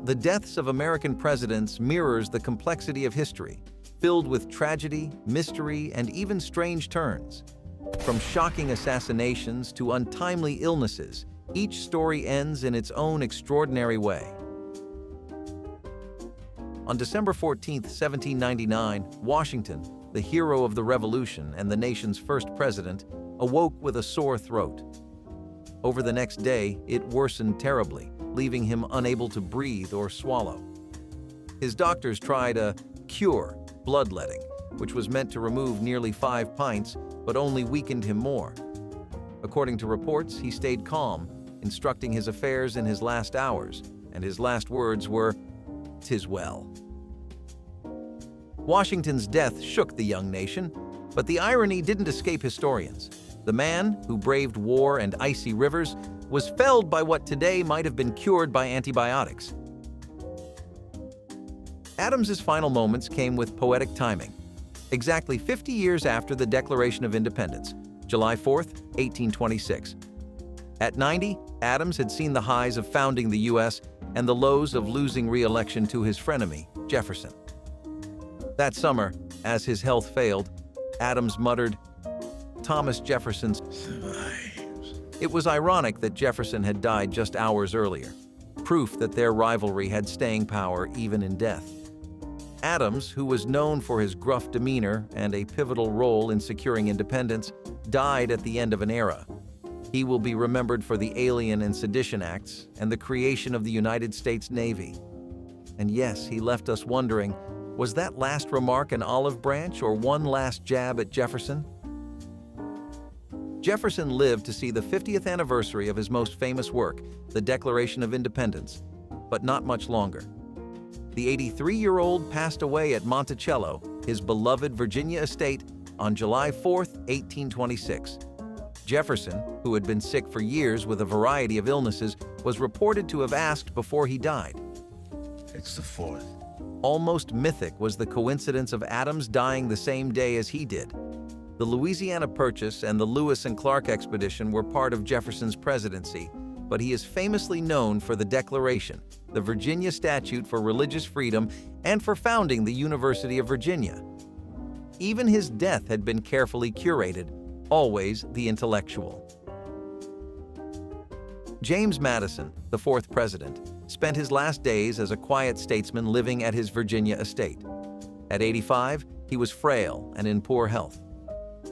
The deaths of American presidents mirrors the complexity of history, filled with tragedy, mystery, and even strange turns. From shocking assassinations to untimely illnesses, each story ends in its own extraordinary way. On December 14, 1799, Washington, the hero of the Revolution and the nation's first president, awoke with a sore throat. Over the next day, it worsened terribly, leaving him unable to breathe or swallow. His doctors tried a cure, bloodletting, which was meant to remove nearly 5 pints, but only weakened him more. According to reports, he stayed calm, instructing his affairs in his last hours, and his last words were, "'Tis well." Washington's death shook the young nation, but the irony didn't escape historians. The man, who braved war and icy rivers, was felled by what today might have been cured by antibiotics. Adams's final moments came with poetic timing. Exactly 50 years after the Declaration of Independence, July 4, 1826. At 90, Adams had seen the highs of founding the U.S. and the lows of losing re-election to his frenemy, Jefferson. That summer, as his health failed, Adams muttered, "Thomas Jefferson survives." It was ironic that Jefferson had died just hours earlier, proof that their rivalry had staying power even in death. Adams, who was known for his gruff demeanor and a pivotal role in securing independence, died at the end of an era. He will be remembered for the Alien and Sedition Acts and the creation of the United States Navy. And yes, he left us wondering, was that last remark an olive branch or one last jab at Jefferson? Jefferson lived to see the 50th anniversary of his most famous work, the Declaration of Independence, but not much longer. The 83-year-old passed away at Monticello, his beloved Virginia estate, on July 4, 1826. Jefferson, who had been sick for years with a variety of illnesses, was reported to have asked before he died. "It's the 4th. Almost mythic was the coincidence of Adams dying the same day as he did. The Louisiana Purchase and the Lewis and Clark expedition were part of Jefferson's presidency, but he is famously known for the Declaration, the Virginia Statute for Religious Freedom, and for founding the University of Virginia. Even his death had been carefully curated, always the intellectual. James Madison, the 4th president, spent his last days as a quiet statesman living at his Virginia estate. At 85, he was frail and in poor health.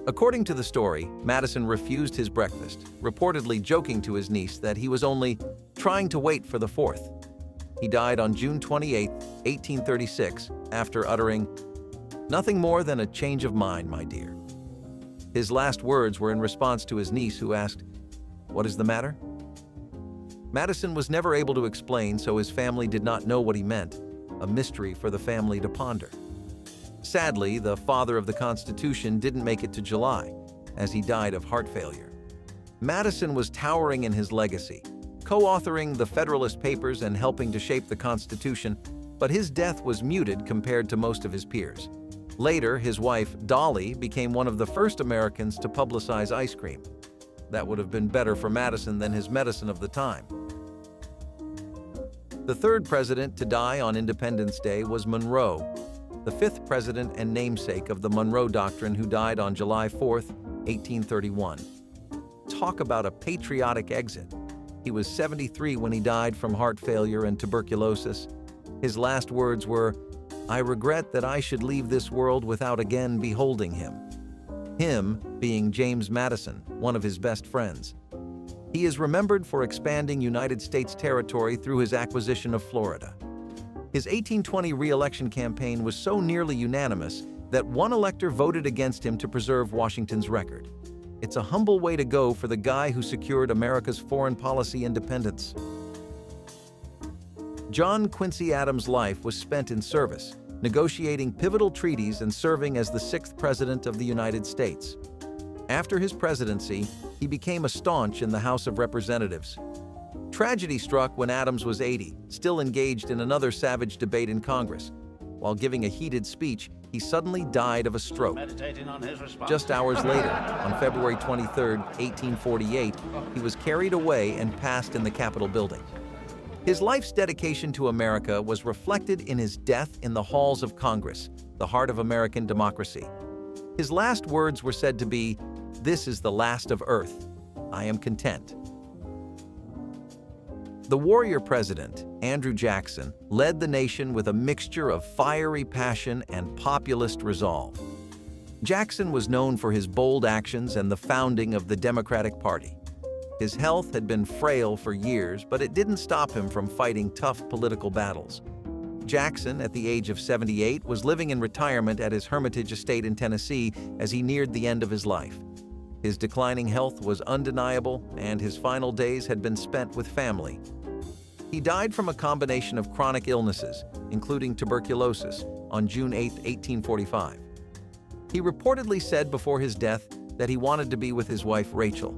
According to the story, Madison refused his breakfast, reportedly joking to his niece that he was only trying to wait for the 4th. He died on June 28, 1836, after uttering, "Nothing more than a change of mind, my dear." His last words were in response to his niece, who asked, "What is the matter?" Madison was never able to explain, so his family did not know what he meant, a mystery for the family to ponder. Sadly, the father of the Constitution didn't make it to July, as he died of heart failure. Madison was towering in his legacy, co-authoring the Federalist Papers and helping to shape the Constitution, but his death was muted compared to most of his peers. Later, his wife, Dolly, became one of the first Americans to publicize ice cream. That would have been better for Madison than his medicine of the time. The 3rd president to die on Independence Day was Monroe, the 5th president and namesake of the Monroe Doctrine, who died on July 4, 1831. Talk about a patriotic exit. He was 73 when he died from heart failure and tuberculosis. His last words were, "I regret that I should leave this world without again beholding him." Him being James Madison, one of his best friends. He is remembered for expanding United States territory through his acquisition of Florida. His 1820 re-election campaign was so nearly unanimous that one elector voted against him to preserve Washington's record. It's a humble way to go for the guy who secured America's foreign policy independence. John Quincy Adams' life was spent in service, negotiating pivotal treaties and serving as the 6th President of the United States. After his presidency, he became a staunch in the House of Representatives. Tragedy struck when Adams was 80, still engaged in another savage debate in Congress. While giving a heated speech, he suddenly died of a stroke. Just hours later, on February 23, 1848, he was carried away and passed in the Capitol building. His life's dedication to America was reflected in his death in the halls of Congress, the heart of American democracy. His last words were said to be, "This is the last of Earth. I am content." The warrior president, Andrew Jackson, led the nation with a mixture of fiery passion and populist resolve. Jackson was known for his bold actions and the founding of the Democratic Party. His health had been frail for years, but it didn't stop him from fighting tough political battles. Jackson, at the age of 78, was living in retirement at his Hermitage estate in Tennessee as he neared the end of his life. His declining health was undeniable, and his final days had been spent with family. He died from a combination of chronic illnesses, including tuberculosis, on June 8, 1845. He reportedly said before his death that he wanted to be with his wife Rachel.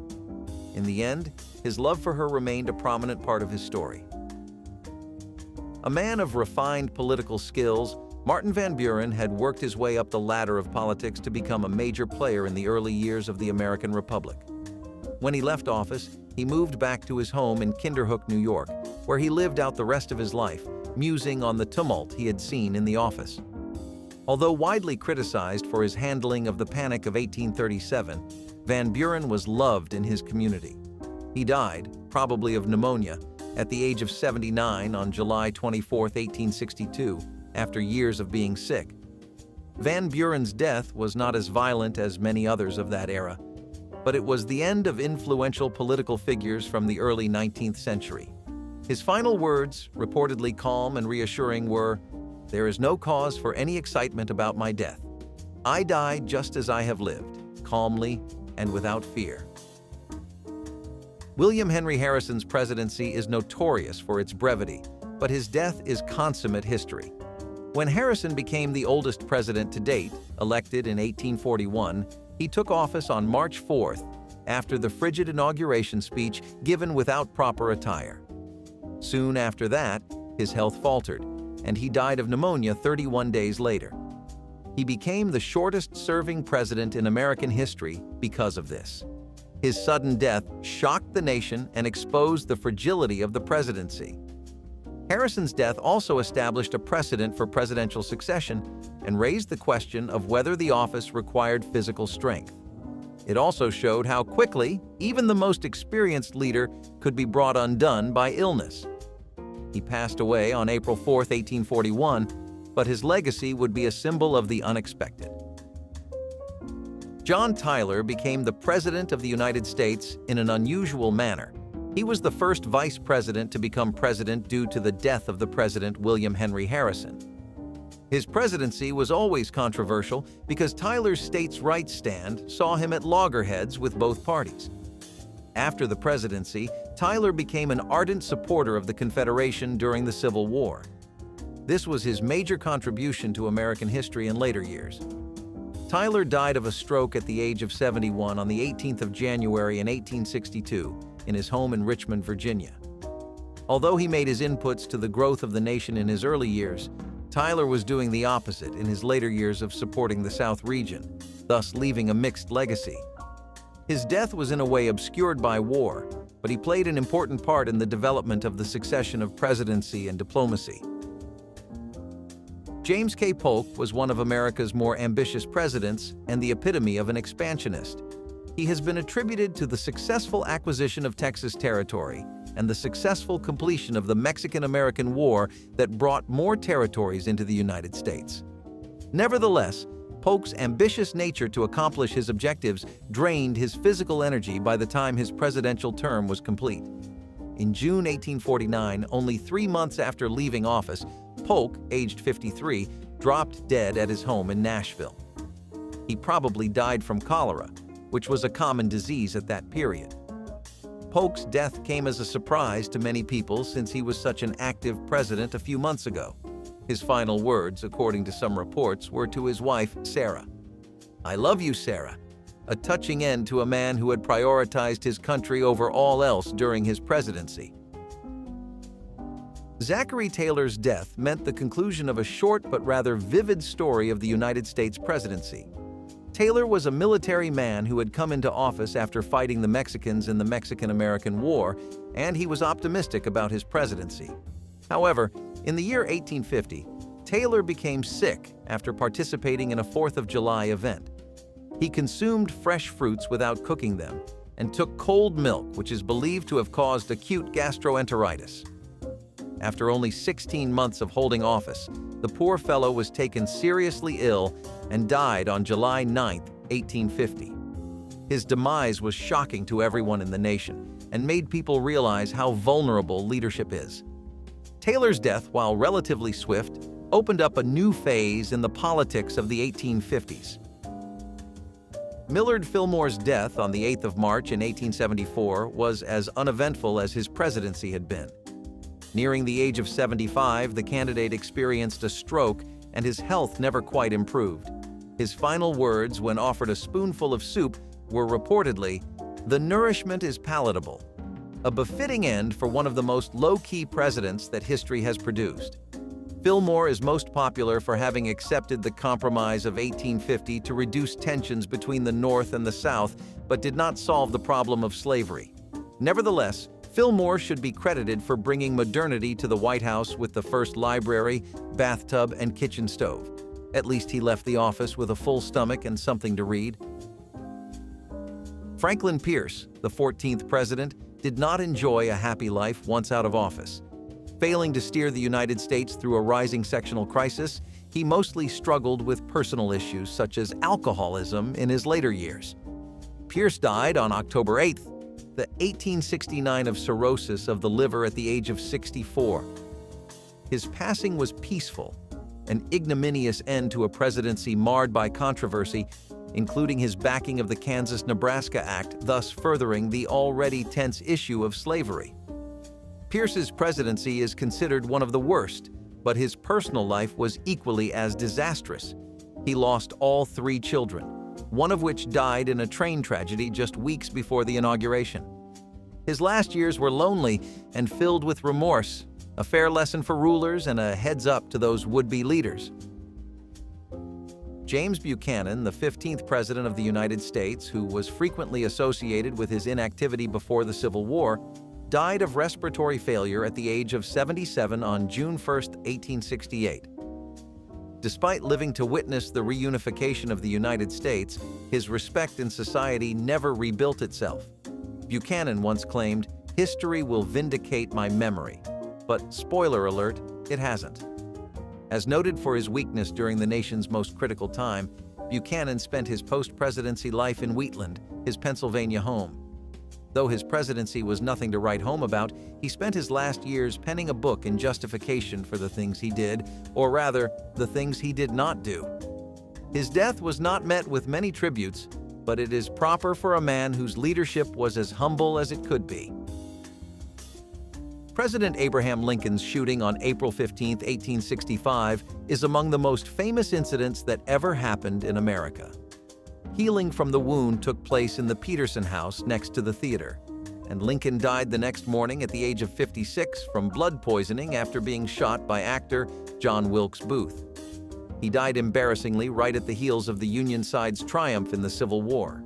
In the end, his love for her remained a prominent part of his story. A man of refined political skills, Martin Van Buren had worked his way up the ladder of politics to become a major player in the early years of the American Republic. When he left office, he moved back to his home in Kinderhook, New York, where he lived out the rest of his life, musing on the tumult he had seen in the office. Although widely criticized for his handling of the Panic of 1837, Van Buren was loved in his community. He died, probably of pneumonia, at the age of 79 on July 24, 1862, after years of being sick. Van Buren's death was not as violent as many others of that era, but it was the end of influential political figures from the early 19th century. His final words, reportedly calm and reassuring, were, "There is no cause for any excitement about my death. I die just as I have lived, calmly and without fear." William Henry Harrison's presidency is notorious for its brevity, but his death is consummate history. When Harrison became the oldest president to date, elected in 1841, he took office on March 4th, after the frigid inauguration speech given without proper attire. Soon after that, his health faltered, and he died of pneumonia 31 days later. He became the shortest-serving president in American history because of this. His sudden death shocked the nation and exposed the fragility of the presidency. Harrison's death also established a precedent for presidential succession and raised the question of whether the office required physical strength. It also showed how quickly even the most experienced leader could be brought undone by illness. He passed away on April 4, 1841, but his legacy would be a symbol of the unexpected. John Tyler became the President of the United States in an unusual manner. He was the first vice president to become president due to the death of the president William Henry Harrison. His presidency was always controversial because Tyler's states' rights stand saw him at loggerheads with both parties. After the presidency, Tyler became an ardent supporter of the Confederation during the Civil War. This was his major contribution to American history in later years. Tyler died of a stroke at the age of 71 on the 18th of January in 1862 in his home in Richmond, Virginia. Although he made his inputs to the growth of the nation in his early years, Tyler was doing the opposite in his later years of supporting the South region, thus leaving a mixed legacy. His death was in a way obscured by war, but he played an important part in the development of the succession of presidency and diplomacy. James K. Polk was one of America's more ambitious presidents and the epitome of an expansionist. He has been attributed to the successful acquisition of Texas territory and the successful completion of the Mexican-American War that brought more territories into the United States. Nevertheless, Polk's ambitious nature to accomplish his objectives drained his physical energy by the time his presidential term was complete. In June 1849, only 3 months after leaving office, Polk, aged 53, dropped dead at his home in Nashville. He probably died from cholera, which was a common disease at that period. Polk's death came as a surprise to many people since he was such an active president a few months ago. His final words, according to some reports, were to his wife, Sarah. "I love you, Sarah," a touching end to a man who had prioritized his country over all else during his presidency. Zachary Taylor's death meant the conclusion of a short but rather vivid story of the United States presidency. Taylor was a military man who had come into office after fighting the Mexicans in the Mexican-American War, and he was optimistic about his presidency. However, in the year 1850, Taylor became sick after participating in a 4th of July event. He consumed fresh fruits without cooking them and took cold milk, which is believed to have caused acute gastroenteritis. After only 16 months of holding office, the poor fellow was taken seriously ill and died on July 9, 1850. His demise was shocking to everyone in the nation and made people realize how vulnerable leadership is. Taylor's death, while relatively swift, opened up a new phase in the politics of the 1850s. Millard Fillmore's death on the 8th of March in 1874 was as uneventful as his presidency had been. Nearing the age of 75, the candidate experienced a stroke and his health never quite improved. His final words when offered a spoonful of soup were reportedly, "The nourishment is palatable," a befitting end for one of the most low-key presidents that history has produced. Fillmore is most popular for having accepted the Compromise of 1850 to reduce tensions between the North and the South, but did not solve the problem of slavery. Nevertheless, Fillmore should be credited for bringing modernity to the White House with the first library, bathtub, and kitchen stove. At least he left the office with a full stomach and something to read. Franklin Pierce, the 14th president, did not enjoy a happy life once out of office. Failing to steer the United States through a rising sectional crisis, he mostly struggled with personal issues such as alcoholism in his later years. Pierce died on October 8th, the 1869 of cirrhosis of the liver at the age of 64. His passing was peaceful, an ignominious end to a presidency marred by controversy, including his backing of the Kansas-Nebraska Act, thus furthering the already tense issue of slavery. Pierce's presidency is considered one of the worst, but his personal life was equally as disastrous. He lost all 3 children, one of which died in a train tragedy just weeks before the inauguration. His last years were lonely and filled with remorse, a fair lesson for rulers and a heads-up to those would-be leaders. James Buchanan, the 15th President of the United States, who was frequently associated with his inactivity before the Civil War, died of respiratory failure at the age of 77 on June 1, 1868. Despite living to witness the reunification of the United States, his respect in society never rebuilt itself. Buchanan once claimed, "History will vindicate my memory," but spoiler alert, it hasn't. As noted for his weakness during the nation's most critical time, Buchanan spent his post-presidency life in Wheatland, his Pennsylvania home. Though his presidency was nothing to write home about, he spent his last years penning a book in justification for the things he did, or rather, the things he did not do. His death was not met with many tributes, but it is proper for a man whose leadership was as humble as it could be. President Abraham Lincoln's shooting on April 15, 1865, is among the most famous incidents that ever happened in America. Healing from the wound took place in the Peterson House next to the theater, and Lincoln died the next morning at the age of 56 from blood poisoning after being shot by actor John Wilkes Booth. He died embarrassingly right at the heels of the Union side's triumph in the Civil War.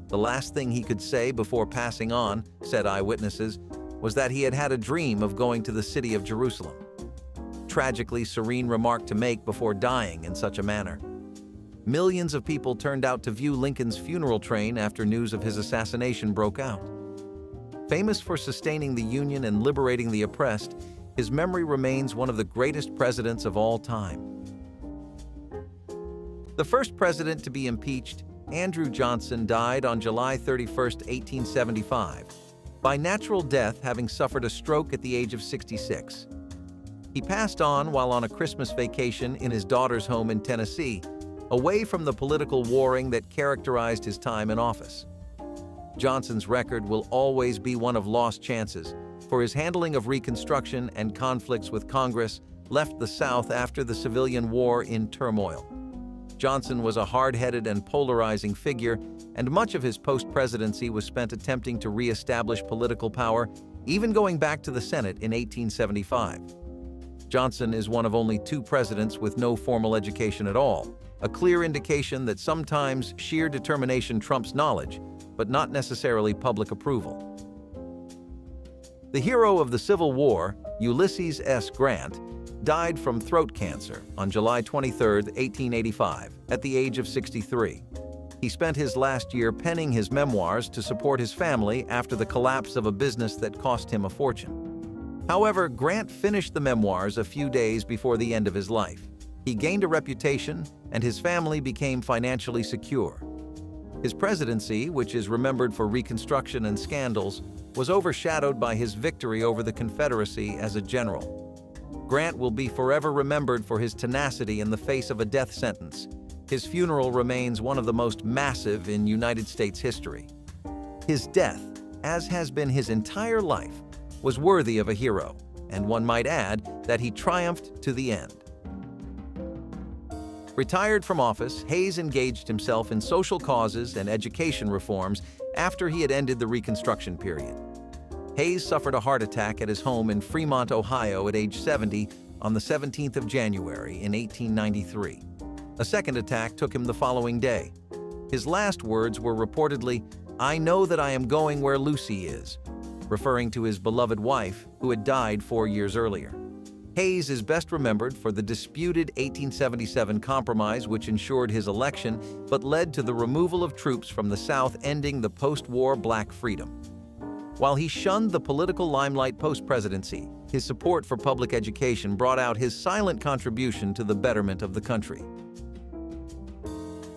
The last thing he could say before passing on, said eyewitnesses, was that he had had a dream of going to the city of Jerusalem. Tragically serene remark to make before dying in such a manner. Millions of people turned out to view Lincoln's funeral train after news of his assassination broke out. Famous for sustaining the Union and liberating the oppressed, his memory remains one of the greatest presidents of all time. The first president to be impeached, Andrew Johnson, died on July 31, 1875, by natural death, having suffered a stroke at the age of 66. He passed on while on a Christmas vacation in his daughter's home in Tennessee, away from the political warring that characterized his time in office. Johnson's record will always be one of lost chances, for his handling of Reconstruction and conflicts with Congress left the South after the Civilian War in turmoil. Johnson was a hard-headed and polarizing figure, and much of his post-presidency was spent attempting to re-establish political power, even going back to the Senate in 1875. Johnson is one of only 2 presidents with no formal education at all, a clear indication that sometimes sheer determination trumps knowledge, but not necessarily public approval. The hero of the Civil War, Ulysses S. Grant, died from throat cancer on July 23, 1885, at the age of 63. He spent his last year penning his memoirs to support his family after the collapse of a business that cost him a fortune. However, Grant finished the memoirs a few days before the end of his life. He gained a reputation, and his family became financially secure. His presidency, which is remembered for reconstruction and scandals, was overshadowed by his victory over the Confederacy as a general. Grant will be forever remembered for his tenacity in the face of a death sentence. His funeral remains one of the most massive in United States history. His death, as has been his entire life, was worthy of a hero, and one might add that he triumphed to the end. Retired from office, Hayes engaged himself in social causes and education reforms after he had ended the Reconstruction period. Hayes suffered a heart attack at his home in Fremont, Ohio at age 70 on the 17th of January in 1893. A second attack took him the following day. His last words were reportedly, "I know that I am going where Lucy is," referring to his beloved wife, who had died 4 years earlier. Hayes is best remembered for the disputed 1877 compromise which ensured his election but led to the removal of troops from the South, ending the post-war Black freedom. While he shunned the political limelight post-presidency, his support for public education brought out his silent contribution to the betterment of the country.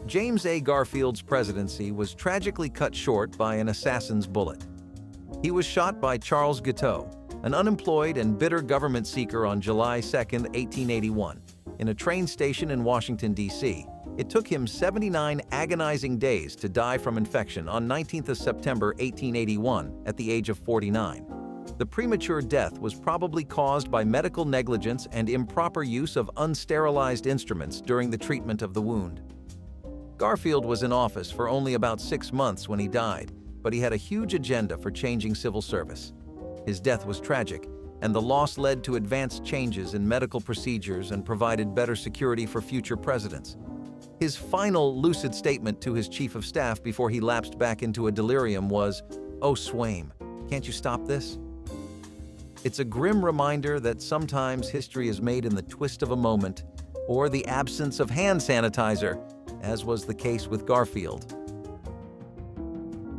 James A. Garfield's presidency was tragically cut short by an assassin's bullet. He was shot by Charles Guiteau, an unemployed and bitter government seeker, on July 2, 1881, in a train station in Washington, D.C. It took him 79 agonizing days to die from infection on 19th of September 1881 at the age of 49. The premature death was probably caused by medical negligence and improper use of unsterilized instruments during the treatment of the wound. Garfield was in office for only about 6 months when he died, but he had a huge agenda for changing civil service. His death was tragic, and the loss led to advanced changes in medical procedures and provided better security for future presidents. His final lucid statement to his chief of staff before he lapsed back into a delirium was, "Oh, Swaim, can't you stop this?" It's a grim reminder that sometimes history is made in the twist of a moment or the absence of hand sanitizer, as was the case with Garfield.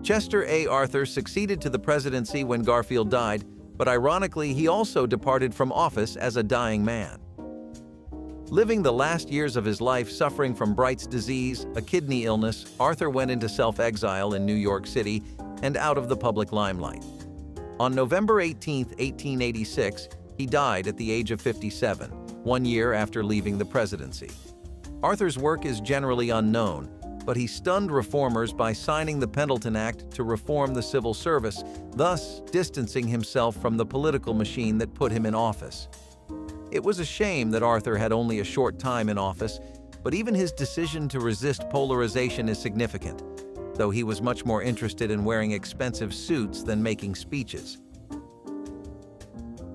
Chester A. Arthur succeeded to the presidency when Garfield died, but ironically, he also departed from office as a dying man. Living the last years of his life suffering from Bright's disease, a kidney illness, Arthur went into self-exile in New York City and out of the public limelight. On November 18, 1886, he died at the age of 57, 1 year after leaving the presidency. Arthur's work is generally unknown, but he stunned reformers by signing the Pendleton Act to reform the civil service, thus distancing himself from the political machine that put him in office. It was a shame that Arthur had only a short time in office, but even his decision to resist polarization is significant, though he was much more interested in wearing expensive suits than making speeches.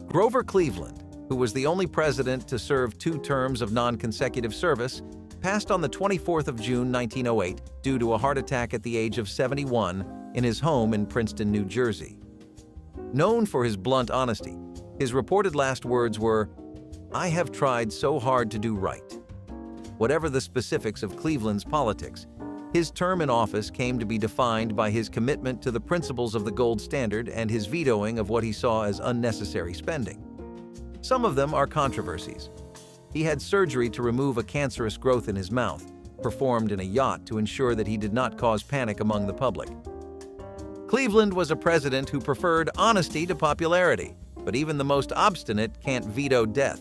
Grover Cleveland, who was the only president to serve 2 terms of non-consecutive service, passed on the 24th of June 1908 due to a heart attack at the age of 71 in his home in Princeton, New Jersey. Known for his blunt honesty, his reported last words were, "I have tried so hard to do right." Whatever the specifics of Cleveland's politics, his term in office came to be defined by his commitment to the principles of the gold standard and his vetoing of what he saw as unnecessary spending. Some of them are controversies. He had surgery to remove a cancerous growth in his mouth, performed in a yacht to ensure that he did not cause panic among the public. Cleveland was a president who preferred honesty to popularity, but even the most obstinate can't veto death.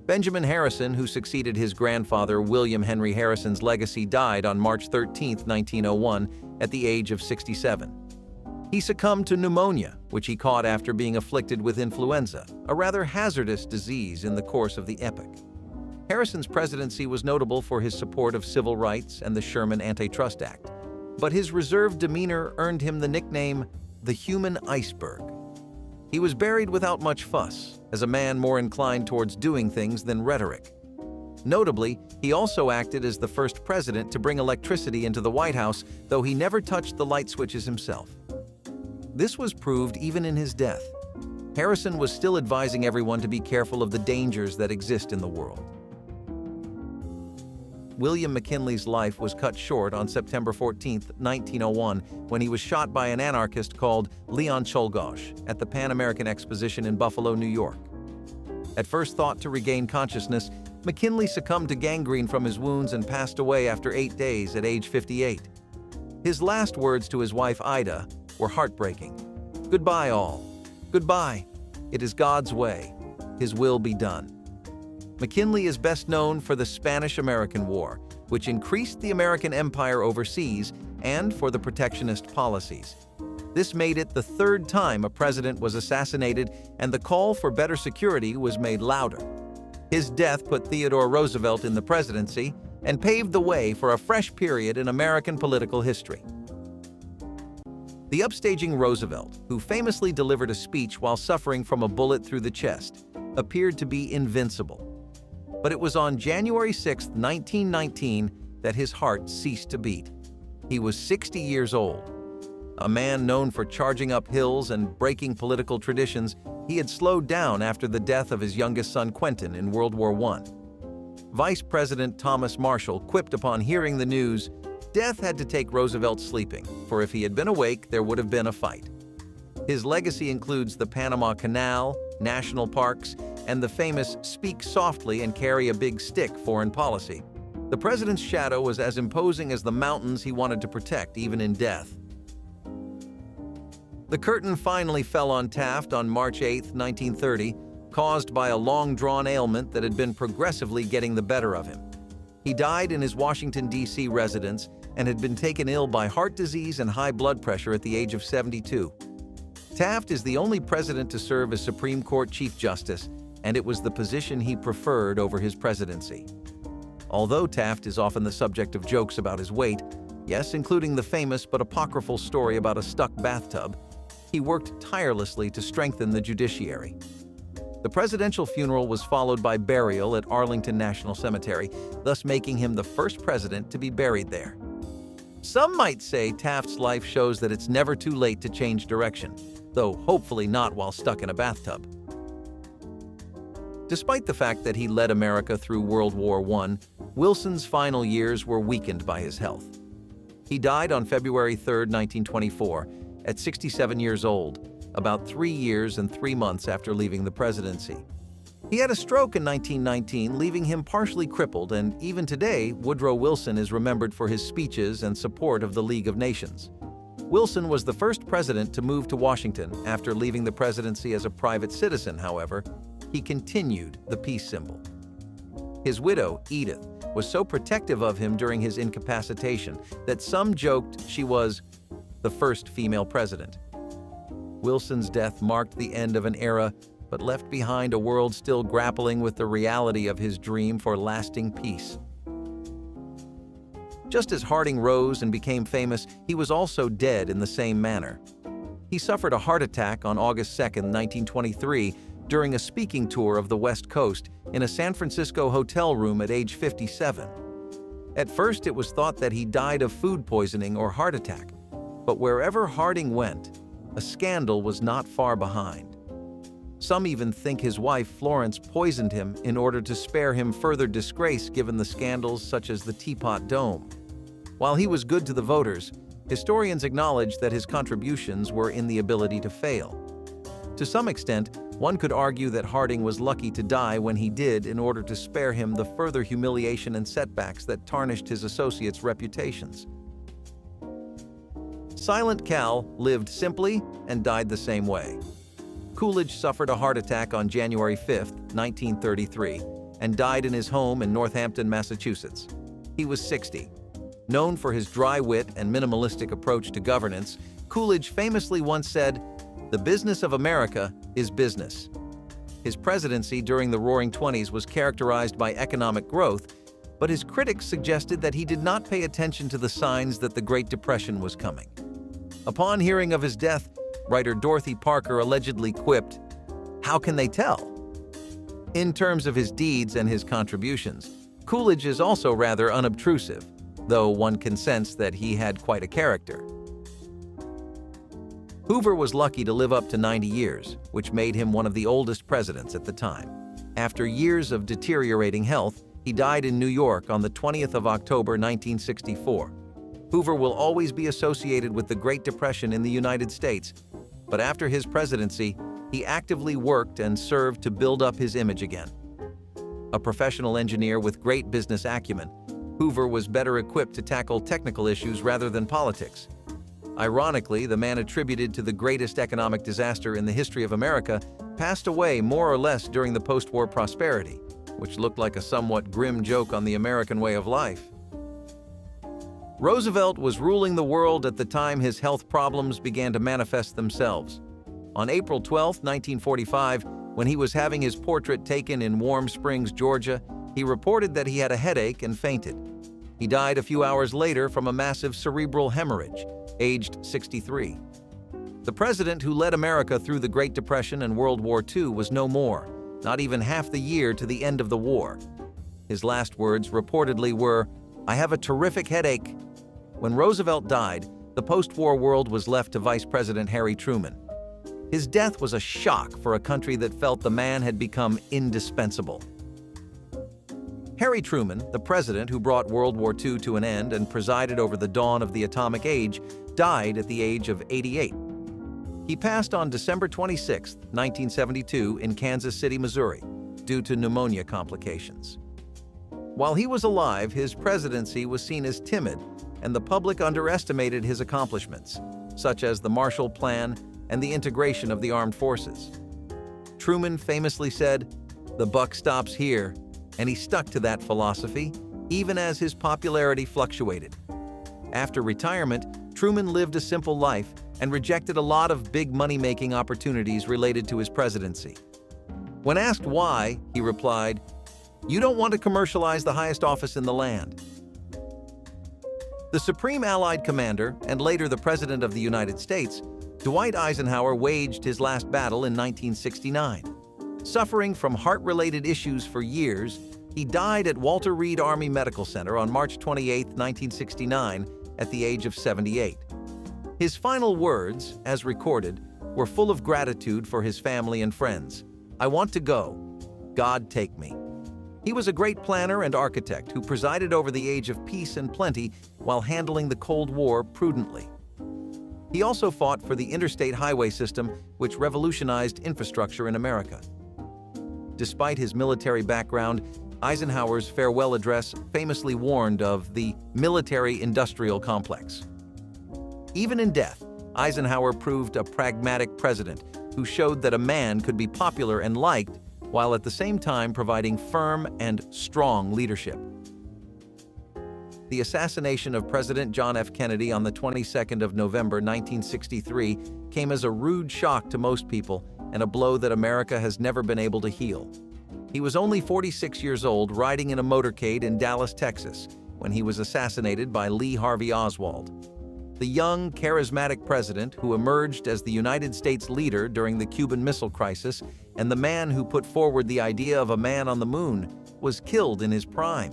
Benjamin Harrison, who succeeded his grandfather William Henry Harrison's legacy, died on March 13, 1901, at the age of 67. He succumbed to pneumonia, which he caught after being afflicted with influenza, a rather hazardous disease in the course of the epoch. Harrison's presidency was notable for his support of civil rights and the Sherman Antitrust Act, but his reserved demeanor earned him the nickname the human iceberg. He was buried without much fuss, as a man more inclined towards doing things than rhetoric. Notably, he also acted as the first president to bring electricity into the White House, though he never touched the light switches himself. This was proved even in his death. Harrison was still advising everyone to be careful of the dangers that exist in the world. William McKinley's life was cut short on September 14, 1901, when he was shot by an anarchist called Leon Czolgosz at the Pan American Exposition in Buffalo, New York. At first thought to regain consciousness, McKinley succumbed to gangrene from his wounds and passed away after 8 days at age 58. His last words to his wife Ida were heartbreaking. "Goodbye all. Goodbye. It is God's way. His will be done." McKinley is best known for the Spanish-American War, which increased the American empire overseas, and for the protectionist policies. This made it the third time a president was assassinated, and the call for better security was made louder. His death put Theodore Roosevelt in the presidency and paved the way for a fresh period in American political history. The upstaging Roosevelt, who famously delivered a speech while suffering from a bullet through the chest, appeared to be invincible. But it was on January 6, 1919, that his heart ceased to beat. He was 60 years old. A man known for charging up hills and breaking political traditions, he had slowed down after the death of his youngest son Quentin in World War I. Vice President Thomas Marshall quipped upon hearing the news, "Death had to take Roosevelt sleeping, for if he had been awake, there would have been a fight." His legacy includes the Panama Canal, national parks, and the famous "speak softly and carry a big stick" foreign policy. The president's shadow was as imposing as the mountains he wanted to protect, even in death. The curtain finally fell on Taft on March 8, 1930, caused by a long-drawn ailment that had been progressively getting the better of him. He died in his Washington, D.C. residence and had been taken ill by heart disease and high blood pressure at the age of 72. Taft is the only president to serve as Supreme Court Chief Justice, and it was the position he preferred over his presidency. Although Taft is often the subject of jokes about his weight, yes, including the famous but apocryphal story about a stuck bathtub, he worked tirelessly to strengthen the judiciary. The presidential funeral was followed by burial at Arlington National Cemetery, thus making him the first president to be buried there. Some might say Taft's life shows that it's never too late to change direction, though hopefully not while stuck in a bathtub. Despite the fact that he led America through World War I, Wilson's final years were weakened by his health. He died on February 3, 1924, at 67 years old, about 3 years and 3 months after leaving the presidency. He had a stroke in 1919, leaving him partially crippled, and even today, Woodrow Wilson is remembered for his speeches and support of the League of Nations. Wilson was the first president to move to Washington. After leaving the presidency as a private citizen, however, he continued the peace symbol. His widow, Edith, was so protective of him during his incapacitation that some joked she was the first female president. Wilson's death marked the end of an era, but left behind a world still grappling with the reality of his dream for lasting peace. Just as Harding rose and became famous, he was also dead in the same manner. He suffered a heart attack on August 2, 1923, during a speaking tour of the West Coast in a San Francisco hotel room at age 57. At first, it was thought that he died of food poisoning or heart attack, but wherever Harding went, a scandal was not far behind. Some even think his wife Florence poisoned him in order to spare him further disgrace given the scandals such as the Teapot Dome. While he was good to the voters, historians acknowledge that his contributions were in the ability to fail. To some extent, one could argue that Harding was lucky to die when he did in order to spare him the further humiliation and setbacks that tarnished his associates' reputations. Silent Cal lived simply and died the same way. Coolidge suffered a heart attack on January 5, 1933, and died in his home in Northampton, Massachusetts. He was 60. Known for his dry wit and minimalistic approach to governance, Coolidge famously once said, "The business of America is business." His presidency during the Roaring Twenties was characterized by economic growth, but his critics suggested that he did not pay attention to the signs that the Great Depression was coming. Upon hearing of his death, Writer Dorothy Parker allegedly quipped, "How can they tell?" In terms of his deeds and his contributions, Coolidge is also rather unobtrusive, though one can sense that he had quite a character. Hoover was lucky to live up to 90 years, which made him one of the oldest presidents at the time. After years of deteriorating health, he died in New York on the 20th of October 1964. Hoover will always be associated with the Great Depression in the United States, but after his presidency, he actively worked and served to build up his image again. A professional engineer with great business acumen, Hoover was better equipped to tackle technical issues rather than politics. Ironically, the man attributed to the greatest economic disaster in the history of America passed away more or less during the post-war prosperity, which looked like a somewhat grim joke on the American way of life. Roosevelt was ruling the world at the time his health problems began to manifest themselves. On April 12, 1945, when he was having his portrait taken in Warm Springs, Georgia, he reported that he had a headache and fainted. He died a few hours later from a massive cerebral hemorrhage, aged 63. The president who led America through the Great Depression and World War II was no more, not even half the year to the end of the war. His last words reportedly were, "I have a terrific headache." When Roosevelt died, the post-war world was left to Vice President Harry Truman. His death was a shock for a country that felt the man had become indispensable. Harry Truman, the president who brought World War II to an end and presided over the dawn of the atomic age, died at the age of 88. He passed on December 26, 1972, in Kansas City, Missouri, due to pneumonia complications. While he was alive, his presidency was seen as timid, and the public underestimated his accomplishments, such as the Marshall Plan and the integration of the armed forces. Truman famously said, "The buck stops here," and he stuck to that philosophy, even as his popularity fluctuated. After retirement, Truman lived a simple life and rejected a lot of big money-making opportunities related to his presidency. When asked why, he replied, "You don't want to commercialize the highest office in the land." The Supreme Allied Commander, and later the President of the United States, Dwight Eisenhower waged his last battle in 1969. Suffering from heart-related issues for years, he died at Walter Reed Army Medical Center on March 28, 1969, at the age of 78. His final words, as recorded, were full of gratitude for his family and friends. "I want to go. God take me." He was a great planner and architect who presided over the age of peace and plenty while handling the Cold War prudently. He also fought for the interstate highway system, which revolutionized infrastructure in America. Despite his military background, Eisenhower's farewell address famously warned of the military-industrial complex. Even in death, Eisenhower proved a pragmatic president who showed that a man could be popular and liked while at the same time providing firm and strong leadership. The assassination of President John F. Kennedy on the 22nd of November 1963 came as a rude shock to most people and a blow that America has never been able to heal. He was only 46 years old, riding in a motorcade in Dallas, Texas, when he was assassinated by Lee Harvey Oswald. The young, charismatic president who emerged as the United States leader during the Cuban Missile Crisis and the man who put forward the idea of a man on the moon was killed in his prime.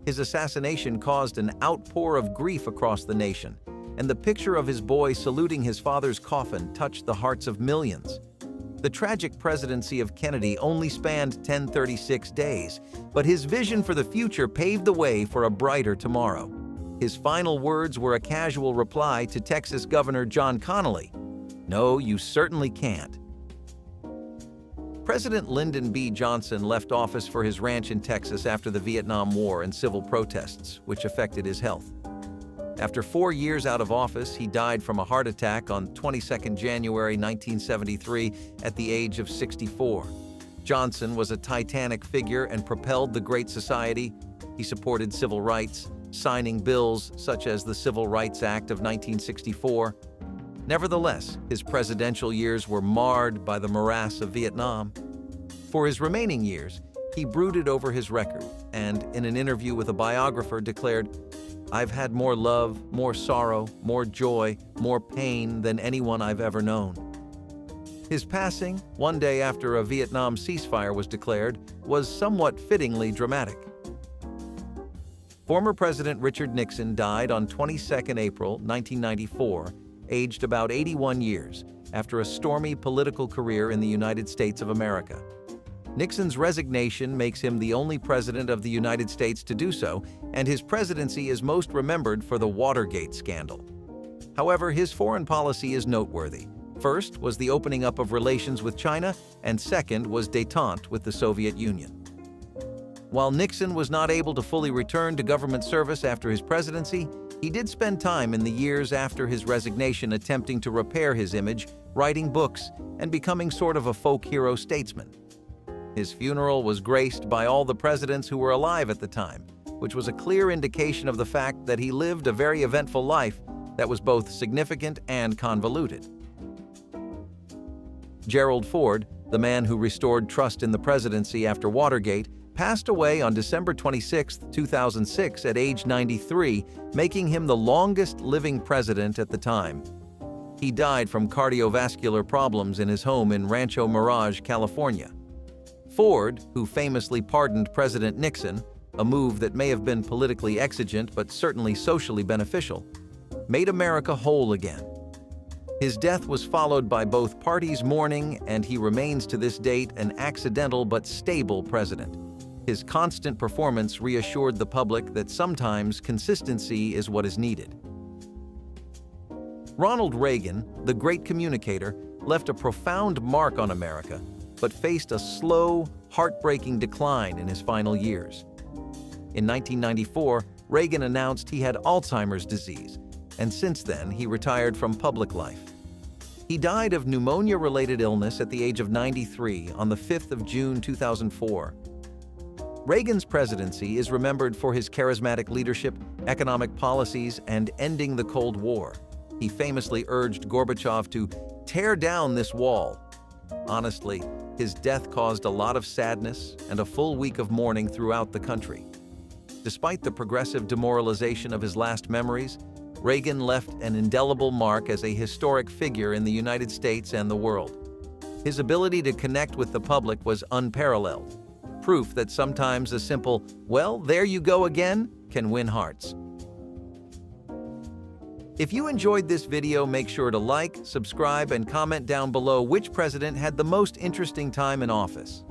His assassination caused an outpour of grief across the nation, and the picture of his boy saluting his father's coffin touched the hearts of millions. The tragic presidency of Kennedy only spanned 1036 days, but his vision for the future paved the way for a brighter tomorrow. His final words were a casual reply to Texas Governor John Connally, "No, you certainly can't." President Lyndon B. Johnson left office for his ranch in Texas after the Vietnam War and civil protests, which affected his health. After 4 years out of office, he died from a heart attack on 22 January 1973 at the age of 64. Johnson was a titanic figure and propelled the Great Society. He supported civil rights, signing bills such as the Civil Rights Act of 1964. Nevertheless, his presidential years were marred by the morass of Vietnam. For his remaining years, he brooded over his record and, in an interview with a biographer, declared, "I've had more love, more sorrow, more joy, more pain than anyone I've ever known." His passing, one day after a Vietnam ceasefire was declared, was somewhat fittingly dramatic. Former President Richard Nixon died on 22 April 1994, aged about 81 years, after a stormy political career in the United States of America. Nixon's resignation makes him the only president of the United States to do so, and his presidency is most remembered for the Watergate scandal. However, his foreign policy is noteworthy. First was the opening up of relations with China, and second was détente with the Soviet Union. While Nixon was not able to fully return to government service after his presidency, he did spend time in the years after his resignation attempting to repair his image, writing books, and becoming sort of a folk hero statesman. His funeral was graced by all the presidents who were alive at the time, which was a clear indication of the fact that he lived a very eventful life that was both significant and convoluted. Gerald Ford, the man who restored trust in the presidency after Watergate, passed away on December 26, 2006 at age 93, making him the longest living president at the time. He died from cardiovascular problems in his home in Rancho Mirage, California. Ford, who famously pardoned President Nixon, a move that may have been politically exigent but certainly socially beneficial, made America whole again. His death was followed by both parties mourning, and he remains to this date an accidental but stable president. His constant performance reassured the public that sometimes consistency is what is needed. Ronald Reagan, the great communicator, left a profound mark on America, but faced a slow, heartbreaking decline in his final years. In 1994, Reagan announced he had Alzheimer's disease, and since then he retired from public life. He died of pneumonia-related illness at the age of 93 on the 5th of June 2004. Reagan's presidency is remembered for his charismatic leadership, economic policies, and ending the Cold War. He famously urged Gorbachev to tear down this wall. Honestly, his death caused a lot of sadness and a full week of mourning throughout the country. Despite the progressive demoralization of his last memories, Reagan left an indelible mark as a historic figure in the United States and the world. His ability to connect with the public was unparalleled, proof that sometimes a simple, "Well, there you go again," can win hearts. If you enjoyed this video, make sure to like, subscribe, and comment down below which president had the most interesting time in office.